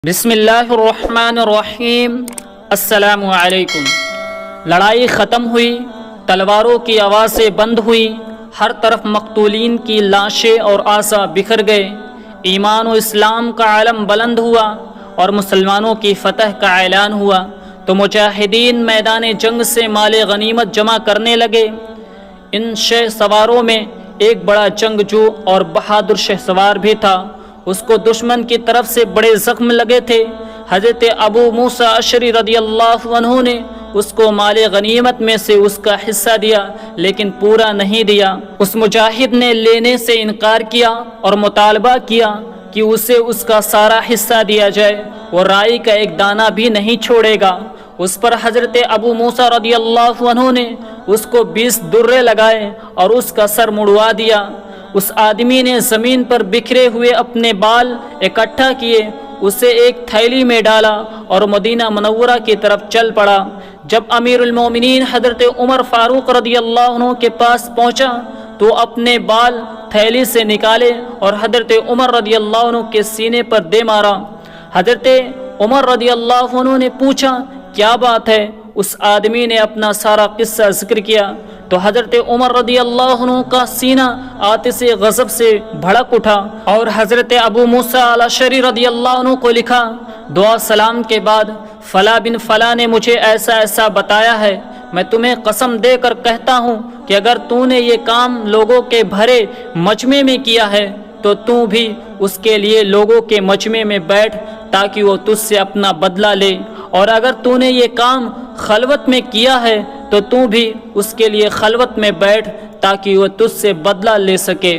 بسم اللہ الرحمن الرحیم۔ السلام علیکم۔ لڑائی ختم ہوئی، تلواروں کی آوازیں بند ہوئی، ہر طرف مقتولین کی لاشیں اور اعضاء بکھر گئے، ایمان و اسلام کا علم بلند ہوا اور مسلمانوں کی فتح کا اعلان ہوا تو مجاہدین میدان جنگ سے مال غنیمت جمع کرنے لگے۔ ان شہ سواروں میں ایک بڑا جنگجو اور بہادر شہ سوار بھی تھا، اس کو دشمن کی طرف سے بڑے زخم لگے تھے۔ حضرت ابو موسیٰ اشعری رضی اللہ عنہ نے اس کو مال غنیمت میں سے اس کا حصہ دیا، لیکن پورا نہیں دیا۔ اس مجاہد نے لینے سے انکار کیا اور مطالبہ کیا کہ اسے اس کا سارا حصہ دیا جائے، وہ رائی کا ایک دانہ بھی نہیں چھوڑے گا۔ اس پر حضرت ابو موسیٰ رضی اللہ عنہ نے اس کو 20 درے لگائے اور اس کا سر مڑوا دیا۔ اس آدمی نے زمین پر بکھرے ہوئے اپنے بال اکٹھا کیے، اسے ایک تھیلی میں ڈالا اور مدینہ منورہ کی طرف چل پڑا۔ جب امیر المومنین حضرت عمر فاروق رضی اللہ عنہ کے پاس پہنچا تو اپنے بال تھیلی سے نکالے اور حضرت عمر رضی اللہ عنہ کے سینے پر دے مارا۔ حضرت عمر رضی اللہ عنہ نے پوچھا کیا بات ہے؟ اس آدمی نے اپنا سارا قصہ ذکر کیا تو حضرت عمر رضی اللہ عنہ کا سینہ آتش غضب سے بھڑک اٹھا اور حضرت ابو موسیٰ الاشعری رضی اللہ عنہ کو لکھا، دعا سلام کے بعد فلاں بن فلاں نے مجھے ایسا ایسا بتایا ہے، میں تمہیں قسم دے کر کہتا ہوں کہ اگر تو نے یہ کام لوگوں کے بھرے مجمع میں کیا ہے تو تو بھی اس کے لیے لوگوں کے مجمع میں بیٹھ تاکہ وہ تجھ سے اپنا بدلہ لے، اور اگر تو نے یہ کام خلوت میں کیا ہے تو تو بھی اس کے لیے خلوت میں بیٹھ تاکہ وہ تجھ سے بدلہ لے سکے۔